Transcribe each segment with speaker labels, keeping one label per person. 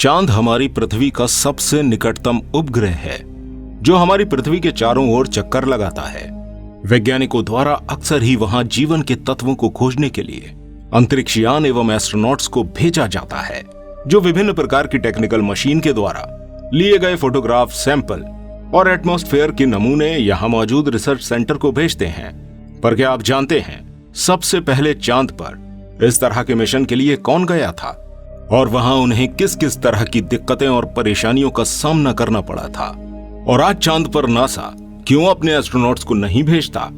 Speaker 1: चांद हमारी पृथ्वी का सबसे निकटतम उपग्रह है जो हमारी पृथ्वी के चारों ओर चक्कर लगाता है। वैज्ञानिकों द्वारा अक्सर ही वहां जीवन के तत्वों को खोजने के लिए अंतरिक्षयान एवं एस्ट्रोनॉट्स को भेजा जाता है, जो विभिन्न प्रकार की टेक्निकल मशीन के द्वारा लिए गए फोटोग्राफ, सैंपल और एटमॉस्फेयर के नमूने यहां मौजूद रिसर्च सेंटर को भेजते हैं। पर क्या आप जानते हैं सबसे पहले चांद पर इस तरह के मिशन के लिए कौन गया था और वहां उन्हें किस किस तरह की दिक्कतें और परेशानियों का सामना करना पड़ा था? और आज चांद पर नासा क्यों अपने एस्ट्रोनॉट्स को नहीं भेजता,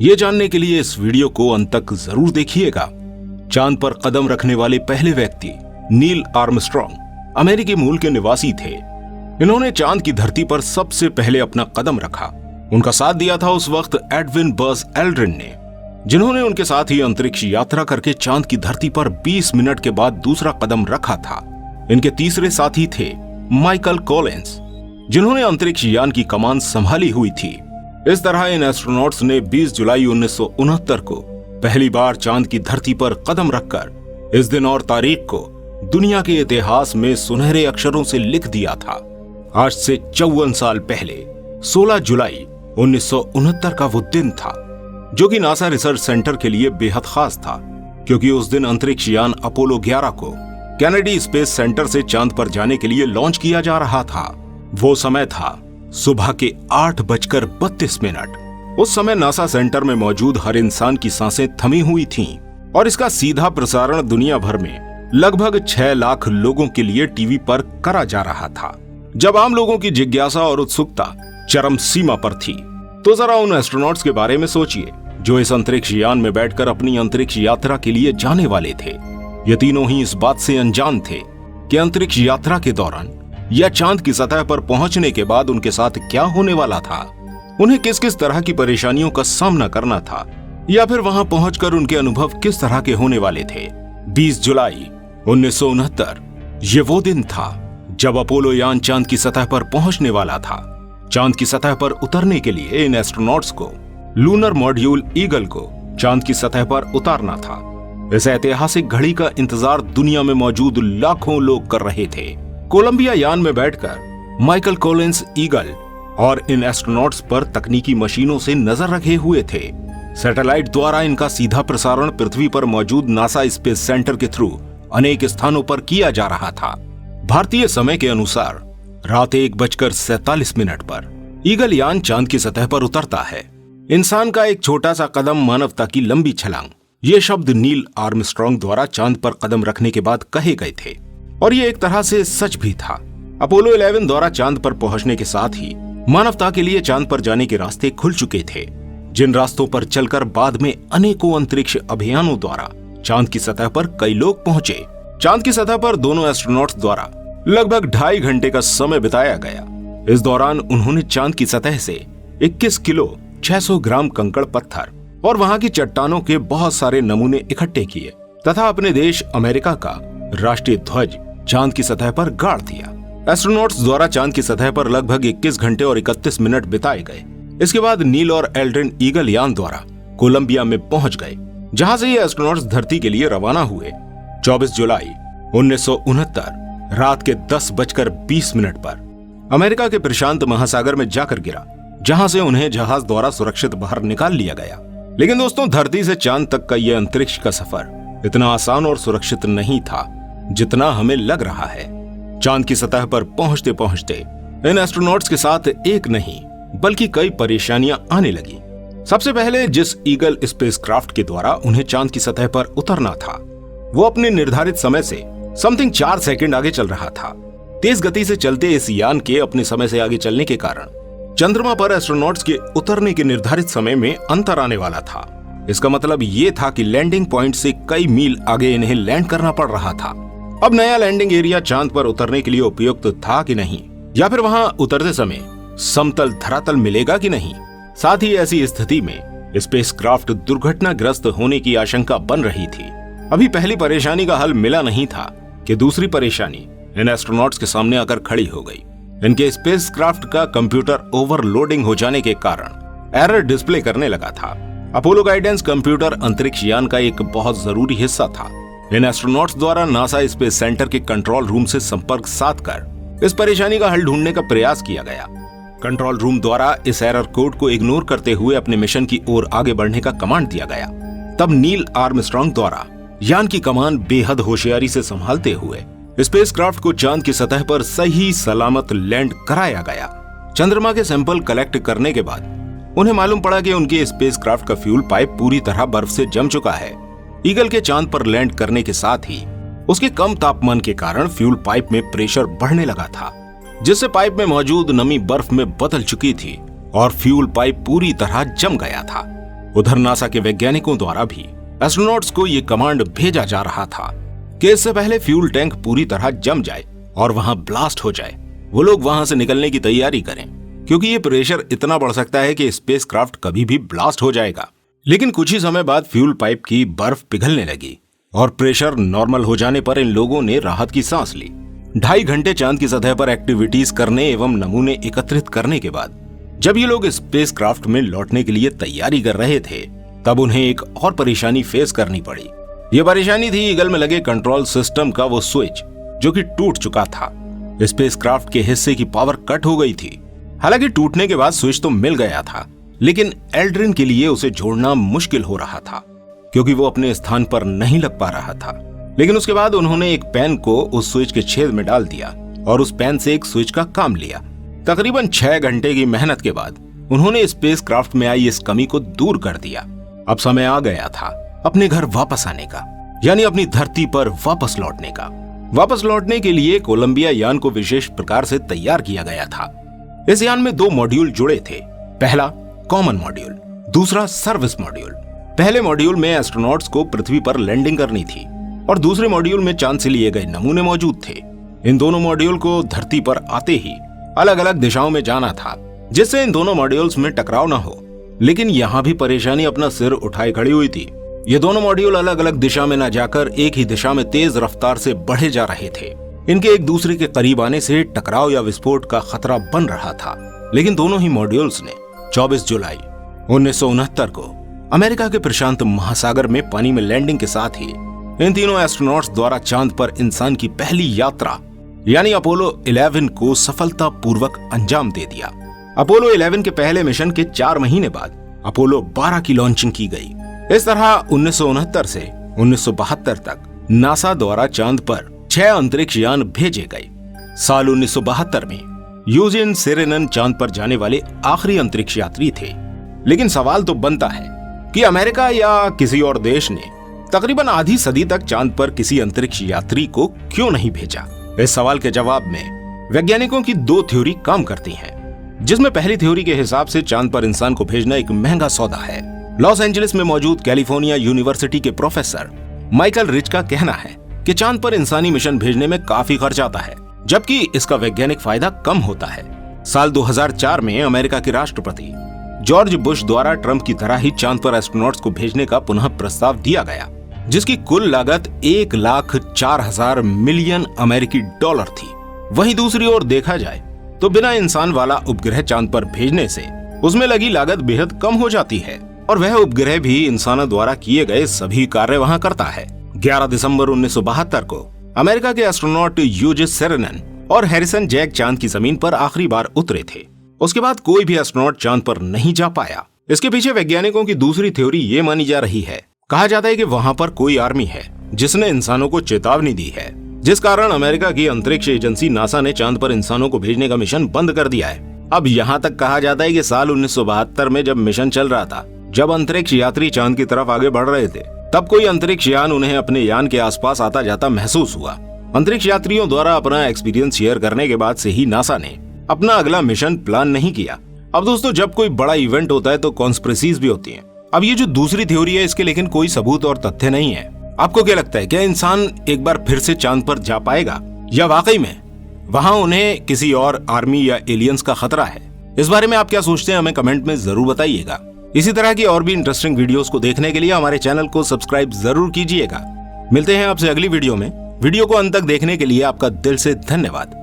Speaker 1: ये जानने के लिए इस वीडियो को अंत तक जरूर देखिएगा। चांद पर कदम रखने वाले पहले व्यक्ति नील आर्मस्ट्रॉन्ग अमेरिकी मूल के निवासी थे। इन्होंने चांद की धरती पर सबसे पहले अपना कदम रखा। उनका साथ दिया था उस वक्त एडविन बज़ एल्ड्रिन ने, जिन्होंने उनके साथ ही अंतरिक्ष यात्रा करके चांद की धरती पर 20 मिनट के बाद दूसरा कदम रखा था। इनके तीसरे साथी थे माइकल कॉलिंस, जिन्होंने अंतरिक्ष यान की कमान संभाली हुई थी। इस तरह इन एस्ट्रोनॉट्स ने 20 जुलाई 1969 को पहली बार चांद की धरती पर कदम रखकर इस दिन और तारीख को दुनिया के इतिहास में सुनहरे अक्षरों से लिख दिया था। आज से 54 साल पहले 16 जुलाई 1969 का वो दिन था, जो कि नासा रिसर्च सेंटर के लिए बेहद खास था, क्योंकि उस दिन अंतरिक्ष यान अपोलो 11 को कैनेडी स्पेस सेंटर से चांद पर जाने के लिए लॉन्च किया जा रहा था। वो समय था सुबह के 8:32। उस समय नासा सेंटर में मौजूद हर इंसान की सांसें थमी हुई थीं और इसका सीधा प्रसारण दुनिया भर में लगभग 6 लाख लोगों के लिए टीवी पर करा जा रहा था। जब आम लोगों की जिज्ञासा और उत्सुकता चरम सीमा पर थी, तो जरा उन एस्ट्रोनॉट्स के बारे में सोचिए जो इस अंतरिक्ष यान में बैठकर अपनी अंतरिक्ष यात्रा के लिए जाने वाले थे। ये तीनों ही इस बात से अनजान थे कि अंतरिक्ष यात्रा के दौरान या चांद की सतह पर पहुंचने के बाद उनके साथ क्या होने वाला था, उन्हें किस किस तरह की परेशानियों का सामना करना था, या फिर वहां पहुंचकर उनके अनुभव किस तरह के होने वाले थे। 20 जुलाई 1969 ये वो दिन था जब अपोलो यान चांद की सतह पर पहुंचने वाला था। चांद की सतह पर उतरने के लिए इन एस्ट्रोनॉट्स को लूनर मॉड्यूल ईगल को चांद की सतह पर उतारना था। इस ऐतिहासिक घड़ी का इंतजार दुनिया में मौजूद लाखों लोग कर रहे थे। कोलंबिया यान में बैठकर माइकल कॉलिंस ईगल और इन एस्ट्रोनॉट्स पर तकनीकी मशीनों से नजर रखे हुए थे। सैटेलाइट द्वारा इनका सीधा प्रसारण पृथ्वी पर मौजूद नासा स्पेस सेंटर के थ्रू अनेक स्थानों पर किया जा रहा था। भारतीय समय के अनुसार रात 1:47 पर ईगल यान चांद की सतह पर उतरता है। इंसान का एक छोटा सा कदम मानवता की लंबी छलांग, ये शब्द नील आर्मस्ट्रॉन्ग द्वारा चांद पर कदम रखने के बाद कहे गए थे और ये एक तरह से सच भी था। अपोलो 11 द्वारा चांद पर पहुंचने के साथ ही मानवता के लिए चांद पर जाने के रास्ते खुल चुके थे, जिन रास्तों पर चलकर बाद में अनेकों अंतरिक्ष अभियानों द्वारा चांद की सतह पर कई लोग पहुंचे। चांद की सतह पर दोनों एस्ट्रोनॉट्स द्वारा लगभग 2.5 घंटे का समय बिताया गया। इस दौरान उन्होंने चांद की सतह से 21 किलो 600 ग्राम कंकड़ पत्थर और वहां की चट्टानों के बहुत सारे नमूने इकट्ठे किए तथा अपने देश अमेरिका का राष्ट्रीय ध्वज चांद की सतह पर गाड़ दिया। एस्ट्रोनॉट्स द्वारा चांद की सतह पर लगभग 21 घंटे और 31 मिनट बिताए गए। इसके बाद नील और एल्ड्रिन ईगल यान द्वारा कोलंबिया में पहुंच गए, जहां से ये एस्ट्रोनॉट्स धरती के लिए रवाना हुए। 24 जुलाई 1969 रात के 10:20 पर अमेरिका के प्रशांत महासागर में जाकर गिरा, जहां से उन्हें जहाज द्वारा सुरक्षित बाहर निकाल लिया गया। लेकिन दोस्तों, धरती से चांद तक का यह अंतरिक्ष का सफर इतना आसान और सुरक्षित नहीं था जितना हमें लग रहा है। चांद की सतह पर पहुंचते पहुंचते इन एस्ट्रोनॉट्स के साथ एक नहीं बल्कि कई परेशानियां आने लगी। सबसे पहले जिस ईगल स्पेसक्राफ्ट के द्वारा उन्हें चांद की सतह पर उतरना था, वो अपने निर्धारित समय से समथिंग 4 सेकंड आगे चल रहा था। तेज गति से चलते इस यान के अपने समय से आगे चलने के कारण चंद्रमा पर एस्ट्रोनॉट्स के उतरने के निर्धारित समय में अंतर आने वाला था। इसका मतलब ये था कि लैंडिंग पॉइंट से कई मील आगे इन्हें लैंड करना पड़ रहा था। अब नया लैंडिंग एरिया चांद पर उतरने के लिए उपयुक्त था कि नहीं, या फिर वहां उतरते समय समतल धरातल मिलेगा कि नहीं। साथ ही ऐसी स्थिति में स्पेसक्राफ्ट दुर्घटनाग्रस्त होने की आशंका बन रही थी। अभी पहली परेशानी का हल मिला नहीं था कि दूसरी परेशानी इन एस्ट्रोनॉट्स के सामने आकर खड़ी हो गई। इनके स्पेसक्राफ्ट का कंप्यूटर ओवरलोडिंग हो जाने के कारण एरर डिस्प्ले करने लगा था। अपोलो गाइडेंस कंप्यूटर अंतरिक्ष यान का एक बहुत जरूरी हिस्सा था इन एस्ट्रोनॉट्स द्वारा नासा स्पेस सेंटर के कंट्रोल रूम से संपर्क साध कर इस परेशानी का हल ढूंढने का प्रयास किया गया। कंट्रोल रूम द्वारा इस एरर कोड को इग्नोर करते हुए अपने मिशन की ओर आगे बढ़ने का कमांड दिया गया। तब नील आर्मस्ट्रांग द्वारा यान की कमान बेहद होशियारी से संभालते हुए स्पेसक्राफ्ट को चांद की सतह पर सही सलामत लैंड कराया गया। चंद्रमा के सैंपल कलेक्ट करने के बाद उन्हें मालूम पड़ा कि उनके स्पेसक्राफ्ट का फ्यूल पाइप पूरी तरह बर्फ से जम चुका है। ईगल के चांद पर लैंड करने के साथ ही उसके कम तापमान के कारण फ्यूल पाइप में प्रेशर बढ़ने लगा था, जिससे पाइप में मौजूद नमी बर्फ में बदल चुकी थी और फ्यूल पाइप पूरी तरह जम गया था। उधर नासा के वैज्ञानिकों द्वारा भी एस्ट्रोनॉट्स को ये कमांड भेजा जा रहा था कि इससे पहले फ्यूल टैंक पूरी तरह जम जाए और वहां ब्लास्ट हो जाए, वो लोग वहां से निकलने की तैयारी करें, क्योंकि ये प्रेशर इतना बढ़ सकता है कि स्पेसक्राफ्ट कभी भी ब्लास्ट हो जाएगा। लेकिन कुछ ही समय बाद फ्यूल पाइप की बर्फ पिघलने लगी और प्रेशर नॉर्मल हो जाने पर इन लोगों ने राहत की सांस ली। 2.5 घंटे चांद की सतह पर एक्टिविटीज करने एवं नमूने एकत्रित करने के बाद जब ये लोग स्पेसक्राफ्ट में लौटने के लिए तैयारी कर रहे थे, तब उन्हें एक और परेशानी फेस करनी पड़ी। ये परेशानी थी ईगल में लगे कंट्रोल सिस्टम का वो स्विच जो कि टूट चुका था। स्पेसक्राफ्ट के हिस्से की पावर कट हो गई थी। हालांकि टूटने के बाद स्विच तो मिल गया था, लेकिन एल्ड्रिन के लिए उसे जोड़ना मुश्किल हो रहा था क्योंकि वो अपने स्थान पर नहीं लग पा रहा था। लेकिन उसके बाद उन्होंने एक पेन को उस स्विच के छेद में डाल दिया और उस पेन से एक स्विच का काम लिया। तकरीबन 6 घंटे की मेहनत के बाद उन्होंने स्पेसक्राफ्ट में आई इस कमी को दूर कर दिया। अब समय आ गया था अपने घर वापस आने का, यानी अपनी धरती पर वापस लौटने का। वापस लौटने के लिए कोलंबिया यान को विशेष प्रकार से तैयार किया गया था। इस यान में 2 मॉड्यूल जुड़े थे। पहला कॉमन मॉड्यूल, दूसरा सर्विस मॉड्यूल। पहले मॉड्यूल में एस्ट्रोनॉट्स को पृथ्वी पर लैंडिंग करनी थी और दूसरे मॉड्यूल में चांद से लिए गए नमूने मौजूद थे। इन दोनों मॉड्यूल को धरती पर आते ही अलग अलग दिशाओं में जाना था, जिससे इन दोनों मॉड्यूल्स में टकराव न हो। लेकिन यहाँ भी परेशानी अपना सिर उठाए खड़ी हुई थी। ये दोनों मॉड्यूल अलग अलग दिशा में न जाकर एक ही दिशा में तेज रफ्तार से बढ़े जा रहे थे। इनके एक दूसरे के करीब आने से टकराव या विस्फोट का खतरा बन रहा था। लेकिन दोनों ही मॉड्यूल्स ने 24 जुलाई 1969 को अमेरिका के प्रशांत महासागर में पानी में लैंडिंग के साथ ही इन तीनों एस्ट्रोनॉट्स द्वारा चांद पर इंसान की पहली यात्रा यानी अपोलो 11 को सफलतापूर्वक अंजाम दे दिया। अपोलो 11 के पहले मिशन के 4 महीने बाद अपोलो 12 की लॉन्चिंग की गई। इस तरह 1969 से 1972 तक नासा द्वारा चांद पर 6 अंतरिक्ष यान भेजे गए। साल 1972 में यूजिन सेरेनन चांद पर जाने वाले आखिरी अंतरिक्ष यात्री थे। लेकिन सवाल तो बनता है कि अमेरिका या किसी और देश ने तकरीबन आधी सदी तक चांद पर किसी अंतरिक्ष यात्री को क्यों नहीं भेजा? इस सवाल के जवाब में वैज्ञानिकों की 2 थ्योरी काम करती हैं, जिसमें पहली थ्योरी के हिसाब से चांद पर इंसान को भेजना एक महंगा सौदा है। लॉस एंजलिस में मौजूद कैलिफोर्निया यूनिवर्सिटी के प्रोफेसर माइकल रिच का कहना है कि चांद पर इंसानी मिशन भेजने में काफी खर्च आता है, जबकि इसका वैज्ञानिक फायदा कम होता है। साल 2004 में अमेरिका के राष्ट्रपति जॉर्ज बुश द्वारा ट्रंप की तरह ही चांद पर एस्ट्रोनॉट्स को भेजने का पुनः प्रस्ताव दिया गया, जिसकी कुल लागत 1,04,000 मिलियन अमेरिकी डॉलर थी। वहीं दूसरी ओर देखा जाए तो बिना इंसान वाला उपग्रह चांद पर भेजने से उसमें लगी लागत बेहद कम हो जाती है और वह उपग्रह भी इंसानों द्वारा किए गए सभी कार्य वहां करता है। 11 दिसंबर 1972 को अमेरिका के एस्ट्रोनॉट यूजिन सेरेनन और हैरिसन जैक चांद की जमीन पर आखिरी बार उतरे थे। उसके बाद कोई भी एस्ट्रोनॉट चांद पर नहीं जा पाया। इसके पीछे वैज्ञानिकों की दूसरी थ्योरी ये मानी जा रही है। कहा जाता है कि वहां पर कोई आर्मी है जिसने इंसानों को चेतावनी दी है, जिस कारण अमेरिका की अंतरिक्ष एजेंसी नासा ने चांद पर इंसानों को भेजने का मिशन बंद कर दिया है। अब यहाँ तक कहा जाता है कि साल 1972 में जब मिशन चल रहा था, जब अंतरिक्ष यात्री चांद की तरफ आगे बढ़ रहे थे, तब कोई अंतरिक्ष यान उन्हें अपने यान के आसपास आता जाता महसूस हुआ। अंतरिक्ष यात्रियों द्वारा अपना एक्सपीरियंस शेयर करने के बाद से ही नासा ने अपना अगला मिशन प्लान नहीं किया। अब दोस्तों, जब कोई बड़ा इवेंट होता है तो कॉन्स्पिरेसीज भी होती हैं। अब ये जो दूसरी थ्योरी है, इसके लेकिन कोई सबूत और तथ्य नहीं है। आपको क्या लगता है, क्या इंसान एक बार फिर से चांद पर जा पाएगा या वाकई में वहां उन्हें किसी और आर्मी या एलियंस का खतरा है? इस बारे में आप क्या सोचते हैं, हमें कमेंट में जरूर बताइएगा। इसी तरह की और भी इंटरेस्टिंग वीडियोस को देखने के लिए हमारे चैनल को सब्सक्राइब जरूर कीजिएगा। मिलते हैं आपसे अगली वीडियो में। वीडियो को अंत तक देखने के लिए आपका दिल से धन्यवाद।